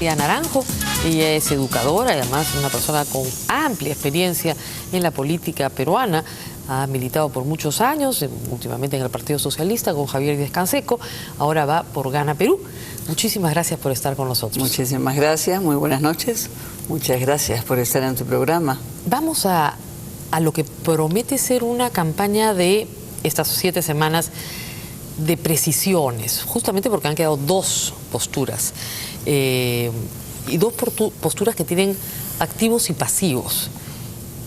Naranjo. Ella es educadora y además una persona con amplia experiencia en la política peruana. Ha militado por muchos años, últimamente en el Partido Socialista con Javier Díaz Canseco. Ahora va por Gana Perú. Muchísimas gracias por estar con nosotros. Muchísimas gracias, muy buenas noches. Muchas gracias por estar en tu programa. Vamos a lo que promete ser una campaña de estas 7 semanas de precisiones, justamente porque han quedado dos posturas. Y dos posturas que tienen activos y pasivos.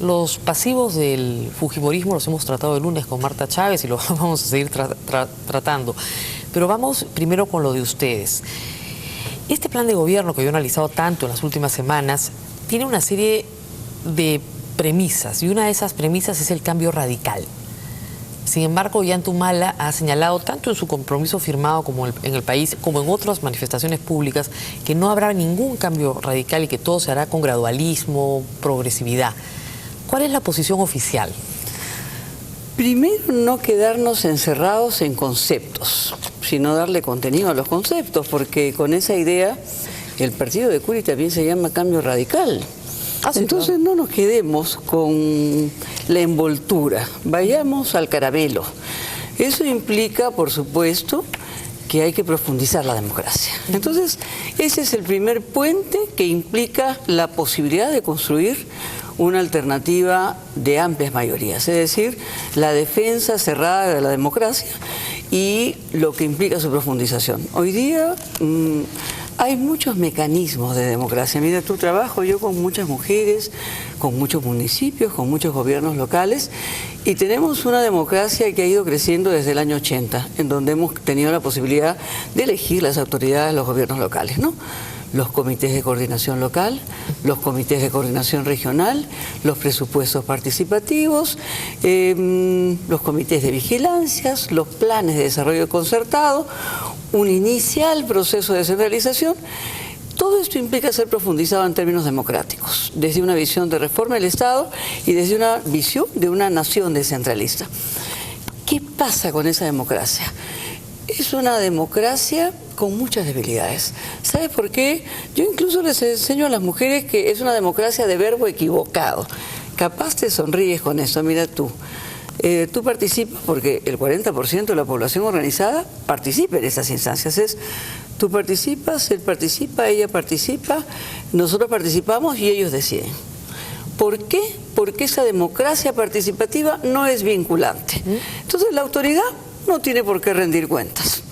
Los pasivos del fujimorismo los hemos tratado el lunes con Marta Chávez y los vamos a seguir tratando. Pero vamos primero con lo de ustedes. Este plan de gobierno que yo he analizado tanto en las últimas semanas tiene una serie de premisas y una de esas premisas es el cambio radical. Sin embargo, Ollanta ha señalado, tanto en su compromiso firmado como en el país, como en otras manifestaciones públicas, que no habrá ningún cambio radical y que todo se hará con gradualismo, progresividad. ¿Cuál es la posición oficial? Primero, no quedarnos encerrados en conceptos, sino darle contenido a los conceptos, porque con esa idea el partido de Curi también se llama Cambio Radical. Entonces no nos quedemos con la envoltura, vayamos al caramelo. Eso implica, por supuesto, que hay que profundizar la democracia. Entonces, ese es el primer puente que implica la posibilidad de construir una alternativa de amplias mayorías, es decir, la defensa cerrada de la democracia y lo que implica su profundización. Hoy día hay muchos mecanismos de democracia. Mira, tu trabajo, yo con muchas mujeres, con muchos municipios, con muchos gobiernos locales, y tenemos una democracia que ha ido creciendo desde el año 80, en donde hemos tenido la posibilidad de elegir las autoridades de los gobiernos locales, ¿no? Los comités de coordinación local, los comités de coordinación regional, los presupuestos participativos, los comités de vigilancias, los planes de desarrollo concertado, un inicial proceso de descentralización. Todo esto implica ser profundizado en términos democráticos, desde una visión de reforma del Estado y desde una visión de una nación descentralista. ¿Qué pasa con esa democracia? Es una democracia con muchas debilidades. ¿Sabes por qué? Yo incluso les enseño a las mujeres que es una democracia de verbo equivocado. Capaz te sonríes con eso, mira tú. Tú participas porque el 40% de la población organizada participa en esas instancias. Tú participas, él participa, ella participa, nosotros participamos y ellos deciden. ¿Por qué? Porque esa democracia participativa no es vinculante. Entonces la autoridad no tiene por qué rendir cuentas.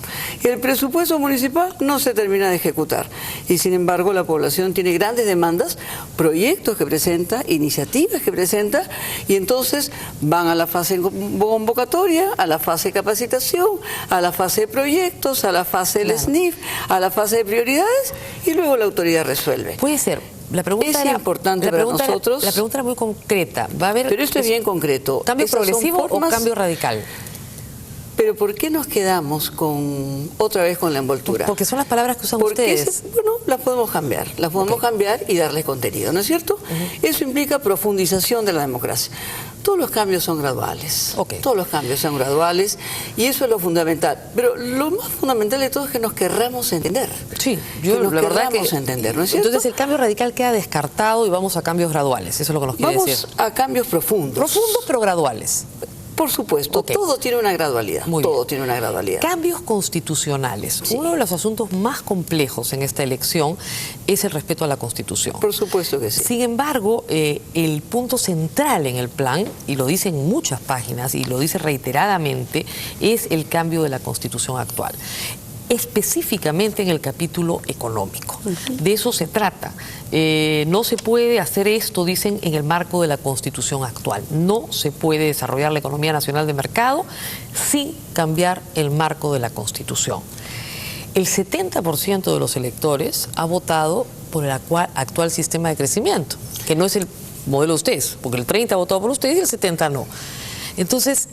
El presupuesto municipal no se termina de ejecutar y sin embargo la población tiene grandes demandas, proyectos que presenta, iniciativas que presenta y entonces van a la fase convocatoria, a la fase de capacitación, a la fase de proyectos, a la fase del SNIF, a la fase de prioridades y luego la autoridad resuelve. Puede ser. La pregunta es importante para nosotros. La pregunta era muy concreta. ¿Va a haber, pero esto es bien concreto. ¿Cambio progresivo o cambio radical? Pero ¿por qué nos quedamos otra vez con la envoltura? Porque son las palabras que usan ustedes. Bueno, las podemos cambiar y darles contenido, ¿no es cierto? Eso implica profundización de la democracia. Todos los cambios son graduales, todos los cambios son graduales y eso es lo fundamental. Pero lo más fundamental de todo es que nos querramos entender. Sí, yo la verdad que entender, ¿no es cierto? Entonces el cambio radical queda descartado y vamos a cambios graduales, eso es lo que nos quiere decir. Vamos a cambios profundos. Profundos pero graduales. Por supuesto, todo tiene una gradualidad. Tiene una gradualidad. Cambios constitucionales. Sí. Uno de los asuntos más complejos en esta elección es el respeto a la Constitución. Por supuesto que sí. Sin embargo, el punto central en el plan, y lo dice en muchas páginas y lo dice reiteradamente, es el cambio de la Constitución actual. Específicamente en el capítulo económico. De eso se trata. No se puede hacer esto, dicen, en el marco de la Constitución actual. No se puede desarrollar la economía nacional de mercado sin cambiar el marco de la Constitución. El 70% de los electores ha votado por el actual sistema de crecimiento, que no es el modelo de ustedes, porque el 30% ha votado por ustedes y el 70% no. Entonces,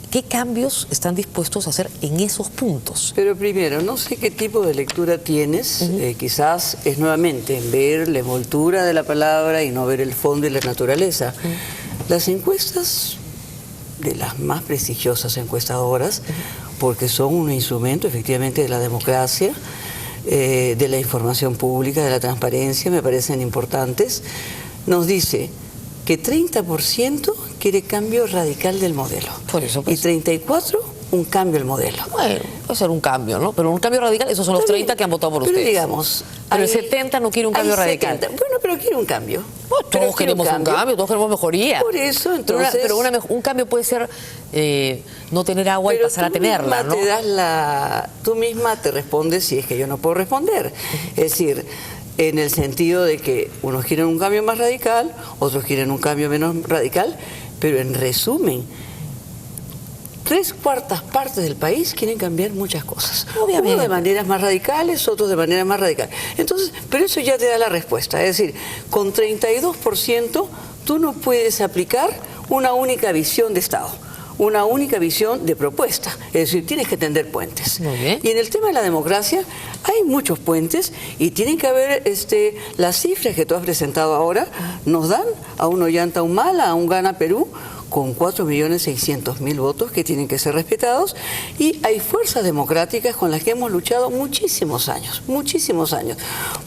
¿qué cambios están dispuestos a hacer en esos puntos? Pero primero, no sé qué tipo de lectura tienes. Quizás es nuevamente ver la envoltura de la palabra y no ver el fondo y la naturaleza. Las encuestas de las más prestigiosas encuestadoras, porque son un instrumento efectivamente de la democracia, de la información pública, de la transparencia, me parecen importantes. Nos dice que 30% quiere cambio radical del modelo. Por eso, pues. Y 34% un cambio del modelo. Bueno, puede ser un cambio, ¿no? Pero un cambio radical, esos son los 30 que han votado por ustedes. Digamos, pero el 70 no quiere un cambio radical. 70. Bueno, pero quiere un cambio. Bueno, todos queremos un cambio, todos queremos mejoría. Por eso, entonces... Pero un cambio puede ser no tener agua y pasar a tenerla, ¿no? Tú misma te respondes si es que yo no puedo responder. Es decir, en el sentido de que unos quieren un cambio más radical, otros quieren un cambio menos radical, pero en resumen, 3/4 partes del país quieren cambiar muchas cosas. Obviamente. Uno de maneras más radicales, otros de maneras más radicales. Entonces, pero eso ya te da la respuesta. Es decir, con 32% tú no puedes aplicar una única visión de Estado, una única visión de propuesta. Es decir, tienes que tender puentes. Muy bien. Y en el tema de la democracia hay muchos puentes y tienen que haber las cifras que tú has presentado ahora nos dan a un Ollanta Humala, a un Gana Perú, con 4.600.000 votos que tienen que ser respetados, y hay fuerzas democráticas con las que hemos luchado muchísimos años,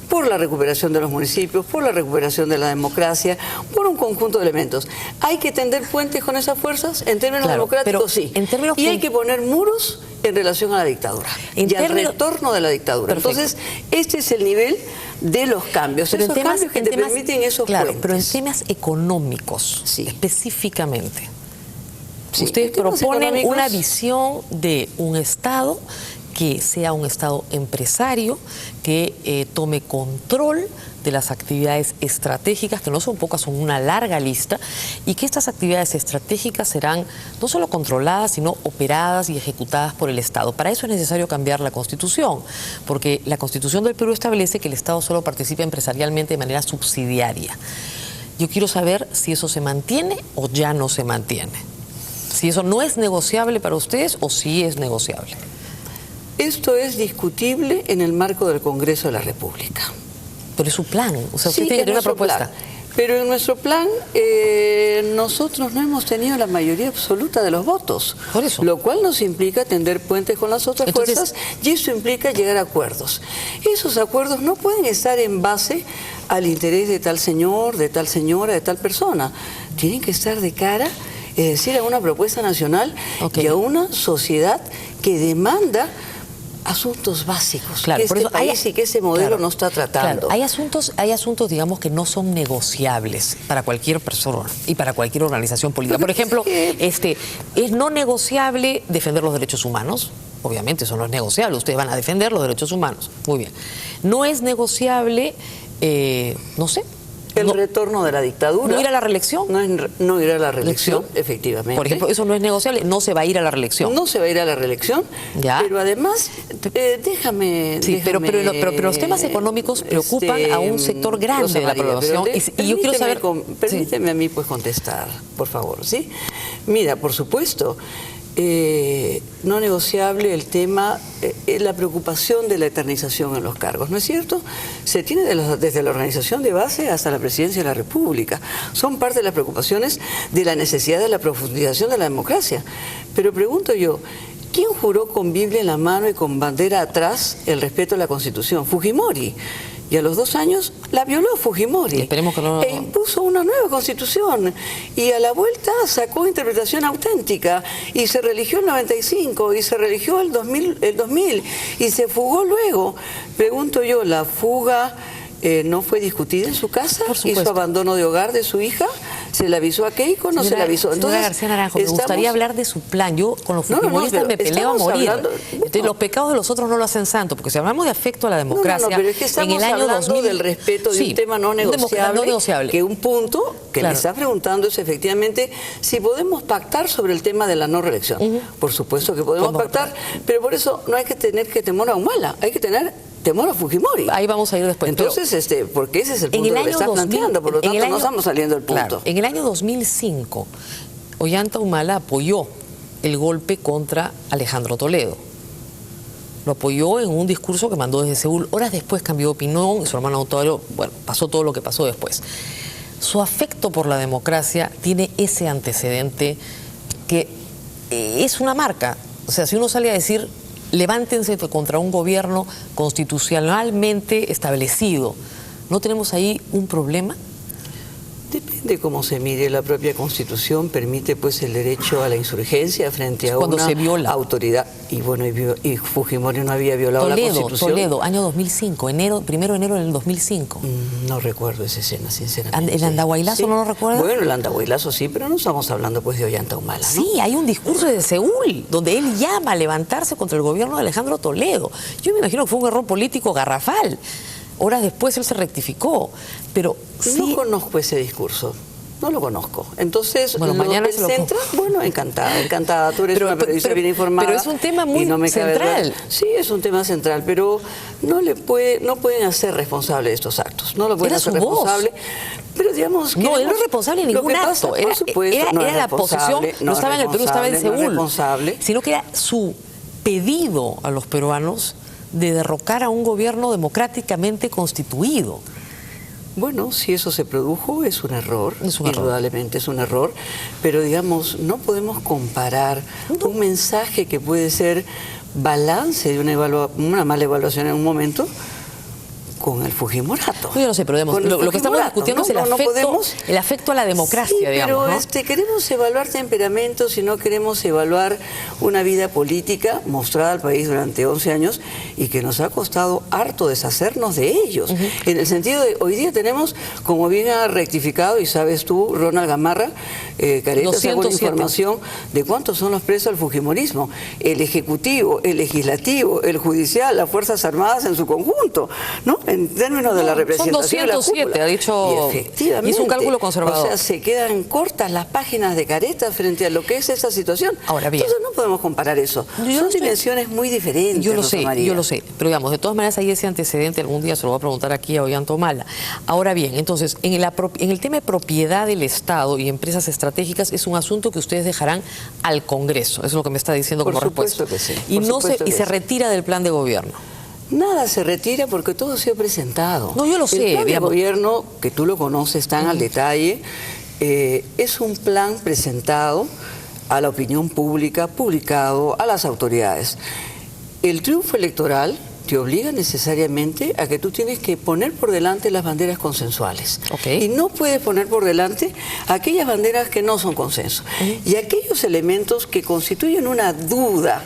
por la recuperación de los municipios, por la recuperación de la democracia, por un conjunto de elementos. Hay que tender puentes con esas fuerzas, en términos democráticos sí, y hay que poner muros en relación a la dictadura y al retorno de la dictadura. Perfecto. Entonces, este es el nivel de los cambios, pero esos cambios que te permiten esos puentes. Pero en temas económicos, sí, específicamente, sí, ustedes proponen una visión de un Estado que sea un Estado empresario, que tome control de las actividades estratégicas, que no son pocas, son una larga lista, y que estas actividades estratégicas serán no solo controladas, sino operadas y ejecutadas por el Estado. Para eso es necesario cambiar la Constitución, porque la Constitución del Perú establece que el Estado solo participa empresarialmente de manera subsidiaria. Yo quiero saber si eso se mantiene o ya no se mantiene. Si eso no es negociable para ustedes o si es negociable. Esto es discutible en el marco del Congreso de la República. Pero es su plan, o sea, usted Sí, tiene que tener una propuesta. Plan. Pero en nuestro plan nosotros no hemos tenido la mayoría absoluta de los votos. Por eso. Lo cual nos implica tender puentes con las otras fuerzas, y eso implica llegar a acuerdos. Esos acuerdos no pueden estar en base al interés de tal señor, de tal señora, de tal persona. Tienen que estar de cara, es decir, a una propuesta nacional y a una sociedad que demanda asuntos básicos, claro, que por eso país y que ese modelo no está tratando. Claro, hay asuntos, digamos, que no son negociables para cualquier persona y para cualquier organización política. Por ejemplo, es no negociable defender los derechos humanos. Obviamente eso no es negociable, ustedes van a defender los derechos humanos. Muy bien. No es negociable, no sé, el retorno de la dictadura. ¿No ir a la reelección? No ir a la reelección, efectivamente. Por ejemplo, eso no es negociable, no se va a ir a la reelección. No se va a ir a la reelección, ¿ya? Pero además, déjame... Pero los temas económicos preocupan a un sector grande de la población. Y yo quiero saber... Permíteme a mí pues contestar, por favor, ¿sí? Mira, por supuesto... no negociable el tema, la preocupación de la eternización en los cargos, ¿no es cierto? Se tiene desde la organización de base hasta la presidencia de la República. Son parte de las preocupaciones de la necesidad de la profundización de la democracia. Pero pregunto yo, ¿quién juró con Biblia en la mano y con bandera atrás el respeto a la Constitución? Fujimori. Y a los 2 años la violó Fujimori. Y esperemos que no... E impuso una nueva constitución. Y a la vuelta sacó interpretación auténtica. Y se religió el 95, y se religió el 2000, y se fugó luego. Pregunto yo, ¿la fuga no fue discutida en su casa? ¿Hizo abandono de hogar de su hija? ¿Se le avisó a Keiko? ¿No se le avisó? Entonces, García Naranjo, me gustaría hablar de su plan. Yo con los fujimoristas me peleo a morir. Entonces, los pecados de los otros no lo hacen santo, porque si hablamos de afecto a la democracia, pero es que estamos en el año hablando 2000, del respeto de un tema no negociable, que un punto que me está preguntando es efectivamente si podemos pactar sobre el tema de la no reelección. Por supuesto que podemos pactar, pero por eso no hay que tener temor a Humala, hay que tener temor a Fujimori. Ahí vamos a ir después. Entonces, porque ese es el punto que estás planteando, por lo tanto no estamos saliendo del punto. Claro, en el año 2005, Ollanta Humala apoyó el golpe contra Alejandro Toledo. Lo apoyó en un discurso que mandó desde Seúl. Horas después cambió de opinión y su hermano Toledo, bueno, pasó todo lo que pasó después. Su afecto por la democracia tiene ese antecedente que es una marca. O sea, si uno sale a decir levántense contra un gobierno constitucionalmente establecido. ¿No tenemos ahí un problema? Depende cómo se mire. La propia Constitución permite pues el derecho a la insurgencia frente a Cuando una se viola. autoridad. Y bueno, y Fujimori no había violado la Constitución. Toledo, año 2005, 1 de enero del 2005. No recuerdo esa escena, sinceramente. ¿El Andahuaylazo no lo recuerda? Bueno, el Andahuaylazo sí, pero no estamos hablando pues de Ollanta Humala, ¿no? Sí, hay un discurso de Seúl donde él llama a levantarse contra el gobierno de Alejandro Toledo. Yo me imagino que fue un error político garrafal. Horas después él se rectificó, pero sí... No conozco ese discurso, no lo conozco. Entonces, bueno, mañana se lo... Bueno, encantada. Tú eres una periodista bien informada. Pero es un tema muy central. Sí, es un tema central, pero no pueden hacer responsable de estos actos. No lo pueden hacer responsable. Pero digamos que... No, él no es responsable de ningún acto. Por supuesto, era la posición, no estaba en el Perú, estaba en Seúl. Sino que era su pedido a los peruanos de derrocar a un gobierno democráticamente constituido. Bueno, si eso se produjo, es un error, indudablemente es un error, pero digamos, no podemos comparar un mensaje que puede ser balance de una mala evaluación en un momento con el Fujimorato. Yo no sé, pero digamos, lo que estamos discutiendo es el afecto a la democracia, sí, digamos, pero queremos evaluar temperamentos y no queremos evaluar una vida política mostrada al país durante 11 años y que nos ha costado harto deshacernos de ellos. En el sentido de, hoy día tenemos, como bien ha rectificado, y sabes tú, Ronald Gamarra, Careta, sacó la información de cuántos son los presos del fujimorismo. El Ejecutivo, el Legislativo, el Judicial, las Fuerzas Armadas en su conjunto, ¿no? En términos de la representación. Son 207, ha dicho. Y efectivamente. Hizo un cálculo conservador. O sea, se quedan cortas las páginas de Careta frente a lo que es esa situación. Ahora bien. Entonces no podemos comparar eso. Son dimensiones muy diferentes. Yo lo sé. Pero digamos, de todas maneras hay ese antecedente, algún día se lo voy a preguntar aquí a Ollanta Humala. Ahora bien, entonces, en el tema de propiedad del Estado y empresas estratégicas es un asunto que ustedes dejarán al Congreso. Eso es lo que me está diciendo como respuesta. Por supuesto que sí. Y se retira del plan de gobierno. Nada se retira porque todo ha sido presentado. No, yo lo sé. El plan de gobierno, que tú lo conoces tan al detalle, es un plan presentado a la opinión pública, publicado a las autoridades. El triunfo electoral te obliga necesariamente a que tú tienes que poner por delante las banderas consensuales. Y no puedes poner por delante aquellas banderas que no son consenso. Y aquellos elementos que constituyen una duda,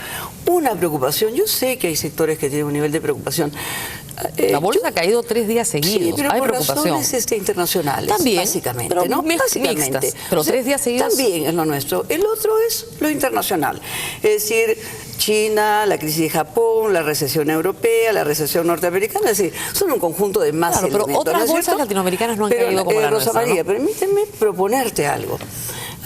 una preocupación. Yo sé que hay sectores que tienen un nivel de preocupación. La bolsa ha caído 3 días seguidos. Sí, pero hay por preocupación. razones internacionales, también, básicamente, pero ¿no? Básicamente. Pero 3 días seguidos. También es lo nuestro. El otro es lo internacional. Es decir, China, la crisis de Japón, la recesión europea, la recesión norteamericana, es decir, son un conjunto de más elementos. Pero otras bolsas latinoamericanas no han caído como la Rosa nuestra, María, ¿no? permíteme proponerte algo.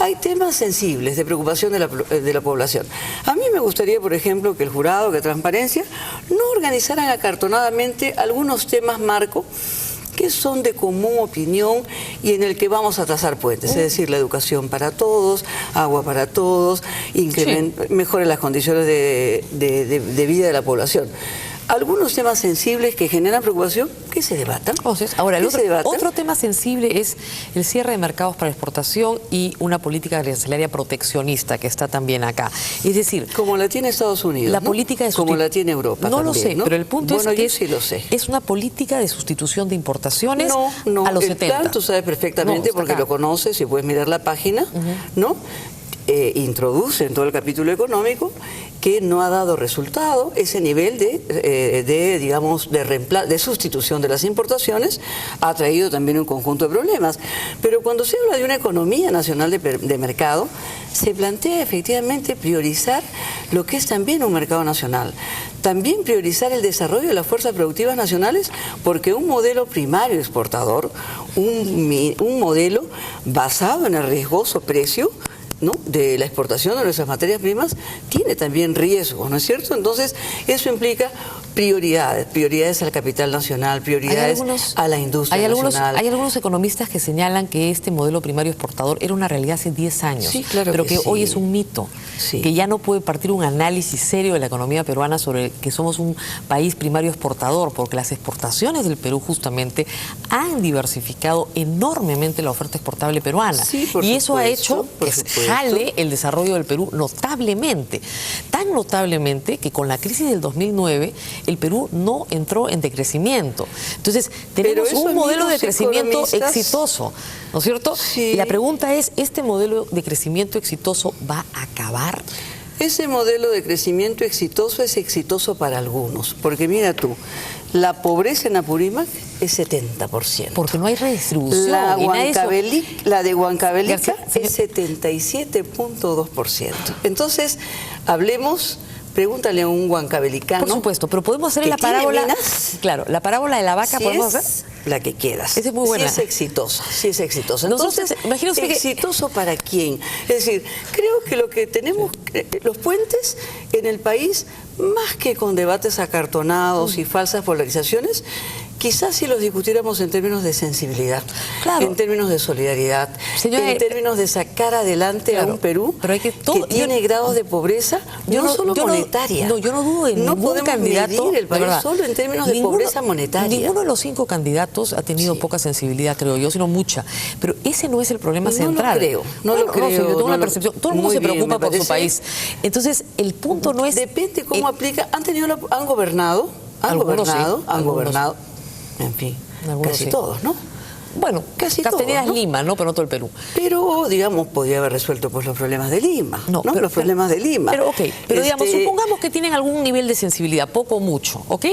Hay temas sensibles de preocupación de la población. A mí me gustaría, por ejemplo, que el jurado, que Transparencia, no organizaran acartonadamente algunos temas marco que son de común opinión y en el que vamos a trazar puentes, es decir, la educación para todos, agua para todos, mejore las condiciones de vida de la población. Algunos temas sensibles que generan preocupación, que se debatan. Ahora, el otro tema sensible es el cierre de mercados para exportación y una política arancelaria proteccionista que está también acá. Es decir... Como la tiene Estados Unidos, la política de como la tiene Europa. No también, lo sé, ¿no? Pero el punto es que sí lo sé. Es una política de sustitución de importaciones a los 70. Plan, tú sabes perfectamente porque lo conoces y puedes mirar la página, ¿no? Introduce en todo el capítulo económico que no ha dado resultado ese nivel de sustitución de las importaciones, ha traído también un conjunto de problemas. Pero cuando se habla de una economía nacional de mercado, se plantea efectivamente priorizar lo que es también un mercado nacional. También priorizar el desarrollo de las fuerzas productivas nacionales, porque un modelo primario exportador, un modelo basado en el riesgoso precio, ¿no?, de la exportación de nuestras materias primas, tiene también riesgos, ¿no es cierto? Entonces, eso implica prioridades al capital nacional, prioridades a la industria nacional. Hay algunos economistas que señalan que este modelo primario exportador era una realidad hace 10 años, sí, claro pero que sí. hoy es un mito, sí. que ya no puede partir un análisis serio de la economía peruana sobre que somos un país primario exportador, porque las exportaciones del Perú justamente han diversificado enormemente la oferta exportable peruana. Sí, por y eso ha supuesto, hecho que jale el desarrollo del Perú notablemente, tan notablemente que con la crisis del 2009 el Perú no entró en decrecimiento. Entonces, tenemos un modelo de crecimiento exitoso, ¿no es cierto? Sí. Y la pregunta es, ¿este modelo de crecimiento exitoso va a acabar? Ese modelo de crecimiento exitoso es exitoso para algunos, porque mira tú, la pobreza en Apurímac es 70%. Porque no hay redistribución. La de Huancavelica sí. Es 77.2%. Entonces, hablemos... Pregúntale a un huancabelicano. Por supuesto, pero podemos hacer la parábola. Claro, la parábola de la vaca, si podemos hacer. La que quieras. Esa es muy buena. Sí es exitosa, sí es exitosa. Entonces, ¿exitoso para quién? Es decir, creo que lo que tenemos, los puentes en el país, más que con debates acartonados y falsas polarizaciones, quizás si los discutiéramos en términos de sensibilidad, claro. En términos de solidaridad, en términos de sacar adelante a un Perú que tiene grados de pobreza, no solo monetaria. Yo no dudo de ningún candidato. No podemos medir el país solo en términos de pobreza monetaria. Ninguno de los 5 candidatos ha tenido poca sensibilidad, creo yo, sino mucha. Pero ese no es el problema central. No lo creo. Yo tengo la percepción. Todo el mundo se preocupa por su país. Entonces, el punto no es... Depende cómo aplica. Han gobernado. En fin, casi todos, ¿no? Bueno, casi Castañeda es Lima, ¿no? Pero no todo el Perú. Pero, digamos, podría haber resuelto pues los problemas de Lima, ¿no? Los problemas de Lima. Pero digamos, supongamos que tienen algún nivel de sensibilidad, poco o mucho, ¿ok?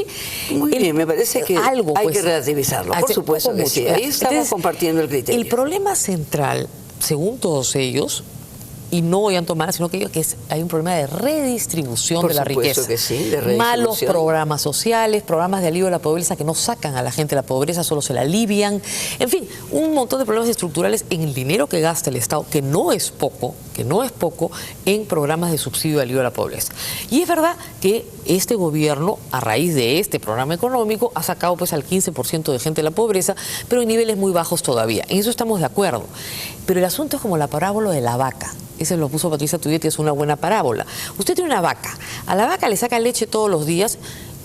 Muy bien, me parece que hay que relativizarlo, por supuesto que sí. Ahí estamos compartiendo el criterio. El problema central, según todos ellos, y no voy a tomar, sino que hay un problema de redistribución de la riqueza. Que sí, de redistribución. Malos programas sociales, programas de alivio de la pobreza que no sacan a la gente de la pobreza, solo se la alivian. En fin, un montón de problemas estructurales en el dinero que gasta el Estado, que no es poco, en programas de subsidio de alivio de la pobreza. Y es verdad que este gobierno, a raíz de este programa económico, ha sacado pues al 15% de gente de la pobreza, pero en niveles muy bajos todavía. En eso estamos de acuerdo. Pero el asunto es como la parábola de la vaca. Ese lo puso Patricia Tuyet y es una buena parábola. Usted tiene una vaca. A la vaca le saca leche todos los días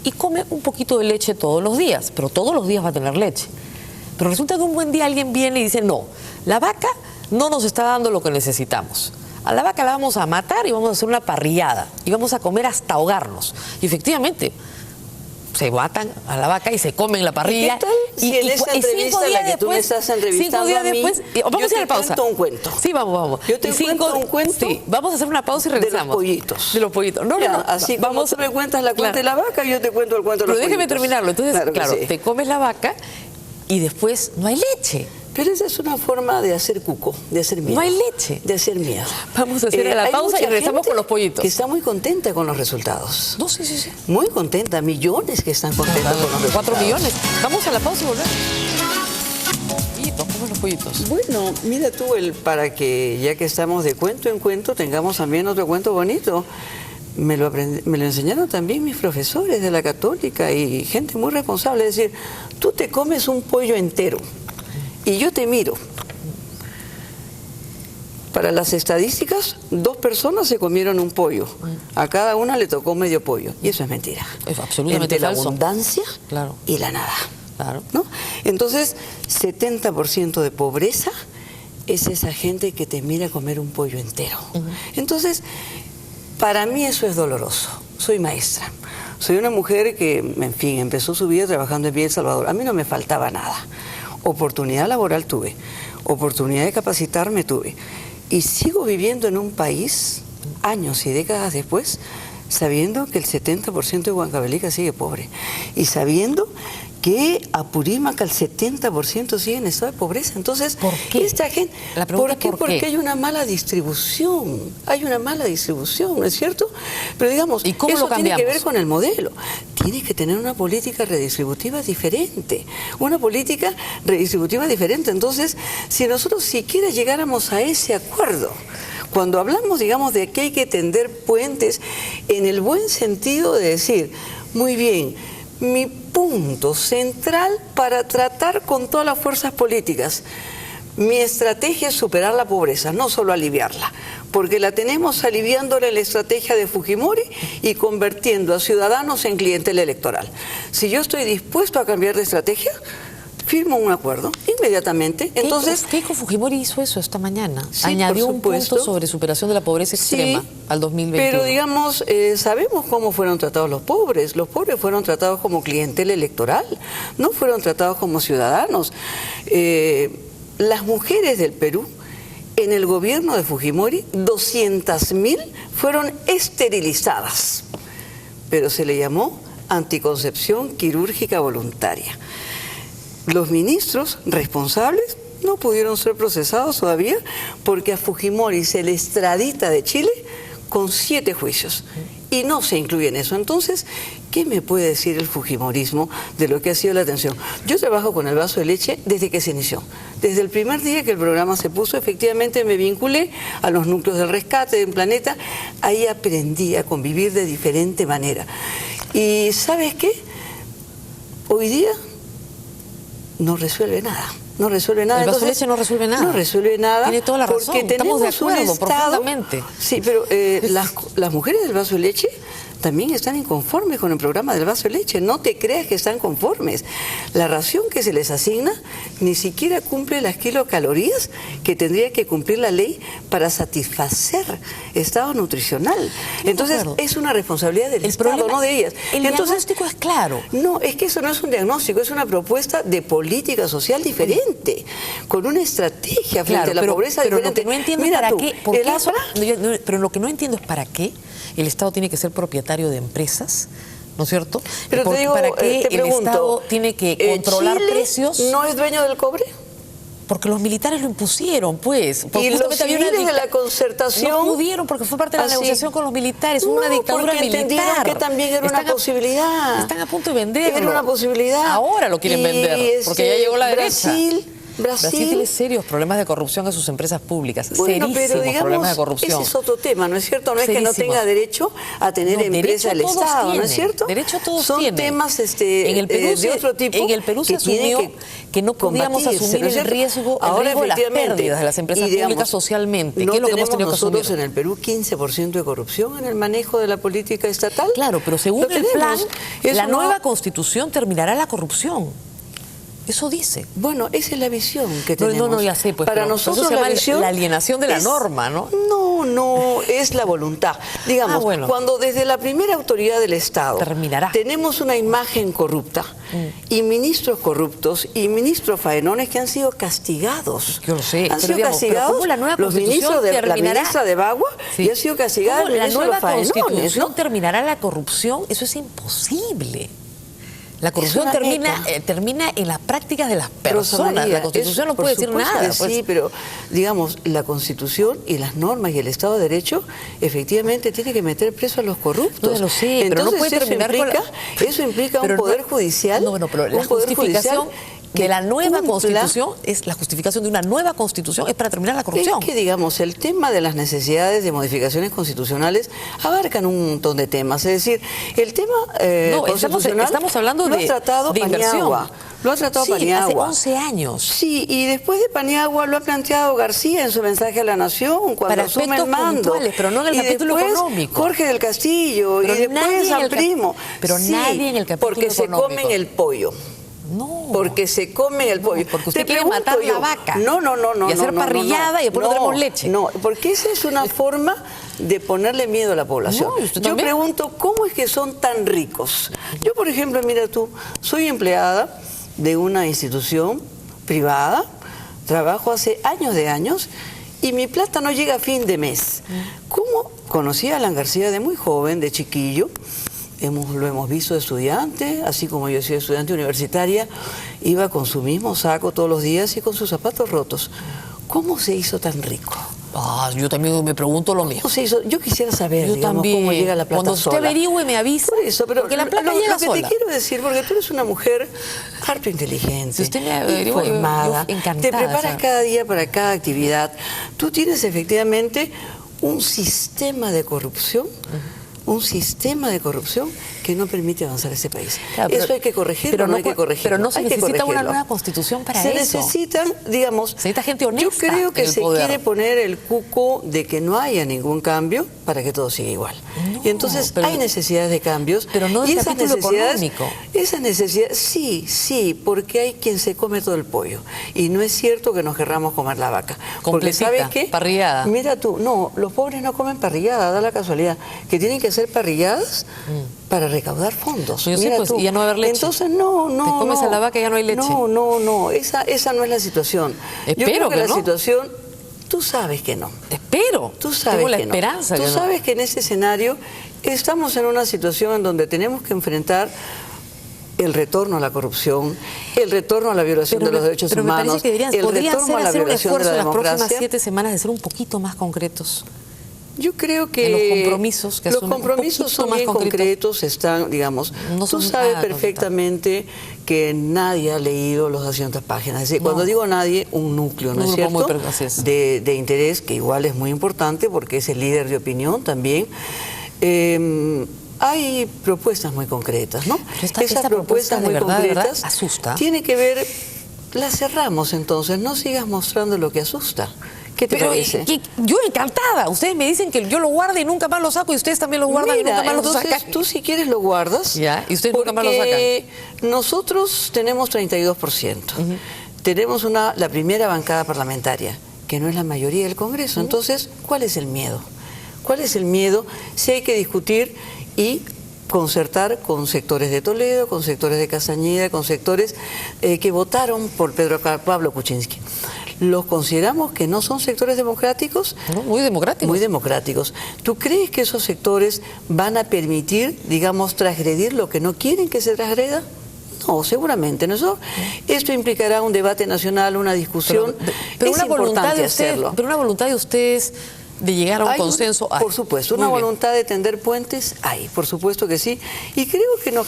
y come un poquito de leche todos los días, pero todos los días va a tener leche. Pero resulta que un buen día alguien viene y dice, no, la vaca no nos está dando lo que necesitamos. A la vaca la vamos a matar y vamos a hacer una parrillada y vamos a comer hasta ahogarnos. Y efectivamente, se matan a la vaca y se comen la parrilla. ¿Qué tal si en esa entrevista la que tú me estás entrevistando a mí, vamos a hacer la pausa. Yo te cuento un cuento. Sí, vamos. Yo te cuento un cuento. Sí, vamos a hacer una pausa y regresamos. De los pollitos. De los pollitos. No. Así como tú me cuentas la cuenta de la vaca, yo te cuento el cuento de los pollitos. Pero déjeme terminarlo. Entonces, claro, te comes la vaca y después no hay leche. Pero esa es una forma de hacer cuco, de hacer miedo. No hay leche. De hacer miedo. Vamos a hacer la pausa y regresamos con los pollitos. Que está muy contenta con los resultados. No, sí. Muy contenta. Millones que están contentos con los resultados. 4 millones. Vamos a la pausa y volvemos. Pollitos, ¿cómo los pollitos? Bueno, mira tú, para que ya que estamos de cuento en cuento, tengamos también otro cuento bonito. Me lo enseñaron también mis profesores de la Católica y gente muy responsable. Es decir, tú te comes un pollo entero. Y yo te miro. Para las estadísticas, 2 personas se comieron un pollo. A cada una le tocó medio pollo. Y eso es mentira. Es absolutamente entre falso. La abundancia y la nada. Claro. ¿No? Entonces, 70% de pobreza es esa gente que te mira comer un pollo entero. Entonces, para mí eso es doloroso. Soy maestra. Soy una mujer que, en fin, empezó su vida trabajando en Villa El Salvador. A mí no me faltaba nada. Oportunidad laboral tuve, oportunidad de capacitarme tuve. Y sigo viviendo en un país, años y décadas después, sabiendo que el 70% de Huancavelica sigue pobre. Y sabiendo que Apurímac al 70% sigue en estado de pobreza. Entonces, ¿por qué? Esta gente, ¿Por qué? Porque hay una mala distribución. Hay una mala distribución, ¿no es cierto? Pero digamos, ¿y cómo eso lo cambiamos? Tiene que ver con el modelo. Tiene que tener una política redistributiva diferente. Una política redistributiva diferente. Entonces, si nosotros siquiera llegáramos a ese acuerdo, cuando hablamos, digamos, de que hay que tender puentes en el buen sentido de decir, muy bien, mi punto central para tratar con todas las fuerzas políticas. Mi estrategia es superar la pobreza, no solo aliviarla, porque la tenemos aliviándola en la estrategia de Fujimori y convirtiendo a ciudadanos en clientela electoral. Si yo estoy dispuesto a cambiar de estrategia, firmo un acuerdo inmediatamente. Entonces, Keiko Fujimori hizo eso esta mañana. Sí, añadió por un punto supuesto. sobre superación de la pobreza extrema al 2021. Pero digamos, sabemos cómo fueron tratados los pobres. Los pobres fueron tratados como clientela electoral, no fueron tratados como ciudadanos. Las mujeres del Perú, en el gobierno de Fujimori, 200.000 fueron esterilizadas, pero se le llamó anticoncepción quirúrgica voluntaria. Los ministros responsables no pudieron ser procesados todavía porque a Fujimori se le extradita de Chile con 7 juicios y no se incluye en eso. Entonces, ¿qué me puede decir el fujimorismo de lo que ha sido la atención? Yo trabajo con el vaso de leche desde que se inició. Desde el primer día que el programa se puso, efectivamente me vinculé a los núcleos del rescate del planeta. Ahí aprendí a convivir de diferente manera. Y ¿sabes qué? Hoy día no resuelve nada. No resuelve nada. El vaso de Entonces, leche no resuelve nada. No resuelve nada. Tiene toda la razón. Porque Estamos de tenemos un acuerdo Estado. profundamente. Sí, pero las mujeres del vaso de leche también están inconformes con el programa del vaso de leche. No te creas que están conformes. La ración que se les asigna ni siquiera cumple las kilocalorías que tendría que cumplir la ley para satisfacer estado nutricional. Entonces, es una responsabilidad del Estado, no de ellas. El Entonces, diagnóstico es claro. no, es que eso no es un diagnóstico, es una propuesta de política social diferente, con una estrategia frente a la pobreza pero diferente. Lo que no entiendo es para qué. Pero lo que no entiendo es para qué el Estado tiene que ser propietario de empresas, ¿no es cierto? Pero te digo, ¿para qué te pregunto, el Estado tiene que controlar ¿Chile precios? ¿No es dueño del cobre? Porque los militares lo impusieron, pues. Porque y los civiles de la Concertación no pudieron porque fue parte de la negociación con los militares. Hubo una dictadura porque entendieron militar. que también era una posibilidad. Están a punto de venderlo. Era una posibilidad. Ahora lo quieren vender, porque ya llegó la derecha. Brasil tiene serios problemas de corrupción en sus empresas públicas. Bueno, serísimos pero digamos, problemas de corrupción. ese es otro tema, ¿no es cierto? No es que no tenga derecho a tener empresa el Estado, ¿no es cierto? Derecho a todos Son tienen. Temas en el Perú de otro tipo. En el Perú se asumió que no podíamos asumir el riesgo de las pérdidas de las empresas públicas socialmente. No ¿Qué es lo que hemos tenemos tenido que asumir? nosotros en el Perú 15% de corrupción en el manejo de la política estatal. Claro, pero según el plan, la nueva Constitución terminará la corrupción. Eso dice. Bueno, esa es la visión que tenemos. No, ya sé, pues. Para nosotros se llama la visión la alienación de la norma, ¿no? No, es la voluntad. Digamos, cuando desde la primera autoridad del Estado tenemos una imagen corrupta y ministros corruptos y ministros faenones que han sido castigados. Yo lo sé. Han sido castigados los ministros de la ministra de Bagua y han sido castigados los ministros de los faenones. ¿La nueva Constitución terminará la corrupción? Eso es imposible. La corrupción termina en las prácticas de las personas. María, la Constitución no puede decir nada. Pues. Sí, pero digamos, la Constitución y las normas y el Estado de Derecho efectivamente tiene que meter preso a los corruptos. No lo sé, pero no puede terminar eso implica un poder judicial. Pero la justificación de la nueva Constitución es la justificación de una nueva Constitución es para terminar la corrupción. Es que, digamos, el tema de las necesidades de modificaciones constitucionales abarcan un montón de temas. Es decir, el tema constitucional estamos hablando lo ha tratado Paniagua. Lo ha tratado Paniagua. Hace 11 años. Sí, y después de Paniagua lo ha planteado García en su mensaje a la Nación cuando asume el mando. Pero no en el capítulo económico. Jorge del Castillo pero y después San Primo. Pero nadie en el capítulo porque económico. Porque se comen el pollo. No. Porque se comen el pollo. Porque usted quiere matar la vaca. No. Y hacer parrillada y después no tenemos leche. No, porque esa es una forma de ponerle miedo a la población. Yo pregunto, ¿cómo es que son tan ricos? Yo, por ejemplo, mira tú, soy empleada de una institución privada, trabajo hace años y mi plata no llega a fin de mes. ¿Cómo? Conocí a Alan García de muy joven, de chiquillo. Lo hemos visto de estudiante, así como yo he sido estudiante universitaria, iba con su mismo saco todos los días y con sus zapatos rotos. ¿Cómo se hizo tan rico? Yo también me pregunto lo mismo. ¿Cómo se hizo? Yo quisiera saber, cómo llega la plata sola. Cuando usted averigüe me avisa. Por eso, pero porque la plata llega sola. Lo que te quiero decir, porque tú eres una mujer harto inteligente, si usted me averigua, informada, yo encantada, te preparas cada día para cada actividad. Tú tienes efectivamente un sistema de corrupción, un sistema de corrupción que no permite avanzar este país. Claro, eso hay que corregirlo, pero no hay que corregirlo. Pero no se hay que necesita una corregirlo. nueva constitución para se eso. necesitan, digamos... Se necesita gente honesta. Yo creo que en el se poder. quiere poner el cuco de que no haya ningún cambio para que todo siga igual. No, y entonces pero, hay necesidades de cambios. Pero no y del esas capítulo necesidades, económico. esas necesidades, sí, porque hay quien se come todo el pollo. Y no es cierto que nos querramos comer la vaca. Porque Completita, ¿sabes qué? parrillada. Mira tú, no, los pobres no comen parrillada, da la casualidad. Que tienen que hacer parrilladas para recaudar fondos. Yo sé, Mira pues, tú. y ya no va a haber leche. Entonces, no. Te comes a la vaca y ya no hay leche. No, esa no es la situación. Yo Espero creo que que la no. situación, tú sabes que no. Espero. Tú sabes Tengo la que no. esperanza. Tú que no. sabes que en ese escenario estamos en una situación en donde tenemos que enfrentar el retorno a la corrupción, el retorno a la violación de los derechos pero me humanos, parece que el podrían retorno a la hacer un violación de esfuerzo la en las próximas democracia. 7 semanas de ser un poquito más concretos. Yo creo que En los compromisos que los asumen, un compromisos poquito son más bien concretos. concretos, están, digamos, No tú son sabes nada perfectamente que nadie ha leído los 200 páginas. Es decir, cuando digo nadie, un núcleo, ¿no Un es grupo cierto? así es. De interés, que igual es muy importante porque es el líder de opinión también. Hay propuestas muy concretas, ¿no? Pero esta propuesta de verdad asusta. Tiene que ver, la cerramos entonces, no sigas mostrando lo que asusta. ¿Qué te parece? Yo encantada. Ustedes me dicen que yo lo guarde y nunca más lo saco y ustedes también lo guardan y nunca más lo entonces, sacan. tú si quieres lo guardas. Ya, y ustedes nunca más lo porque nosotros tenemos 32%. Tenemos la primera bancada parlamentaria, que no es la mayoría del Congreso. Entonces, ¿cuál es el miedo? ¿Cuál es el miedo? Si hay que discutir y concertar con sectores de Toledo, con sectores de Castañeda, con sectores que votaron por Pablo Kuczynski. ¿Los consideramos que no son sectores democráticos? No, muy democráticos. Muy democráticos. ¿Tú crees que esos sectores van a permitir, digamos, transgredir lo que no quieren que se transgreda? No, seguramente no. Esto implicará un debate nacional, una discusión. Pero es una voluntad importante de ustedes, hacerlo. pero una voluntad de ustedes de llegar a un consenso. Por supuesto, una voluntad de tender puentes hay, por supuesto que sí. Y creo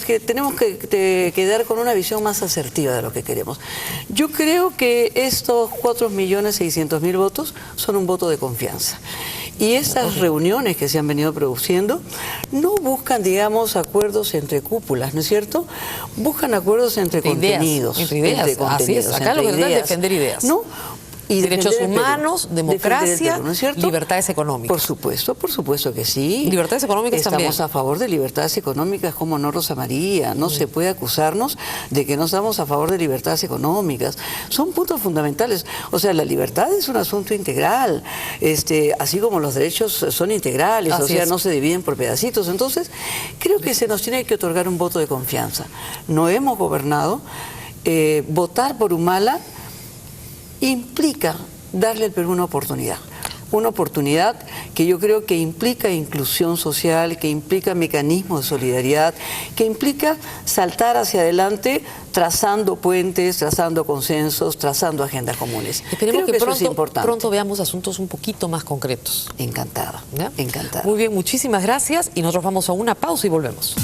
que tenemos que quedar con una visión más asertiva de lo que queremos. Yo creo que estos 4.600.000 votos son un voto de confianza. Y estas reuniones que se han venido produciendo no buscan, digamos, acuerdos entre cúpulas, ¿no es cierto? Buscan acuerdos entre contenidos. Entre ideas, así es. Acá lo que tratan es defender ideas. ¿No? Y derechos humanos, democracia, Perú, ¿no es cierto? Libertades económicas. Por supuesto que sí. Libertades económicas también. Estamos a favor de libertades económicas, como no, Rosa María. No se puede acusarnos de que no estamos a favor de libertades económicas. Son puntos fundamentales. O sea, la libertad es un asunto integral, así como los derechos son integrales, Así o sea, es. no se dividen por pedacitos. Entonces, creo que se nos tiene que otorgar un voto de confianza. No hemos gobernado. Votar por Humala implica darle al Perú una oportunidad que yo creo que implica inclusión social, que implica mecanismos de solidaridad, que implica saltar hacia adelante trazando puentes, trazando consensos, trazando agendas comunes. Esperemos creo que eso es importante. pronto veamos asuntos un poquito más concretos. Encantada, ¿Ya? encantada. Muy bien, muchísimas gracias y nosotros vamos a una pausa y volvemos.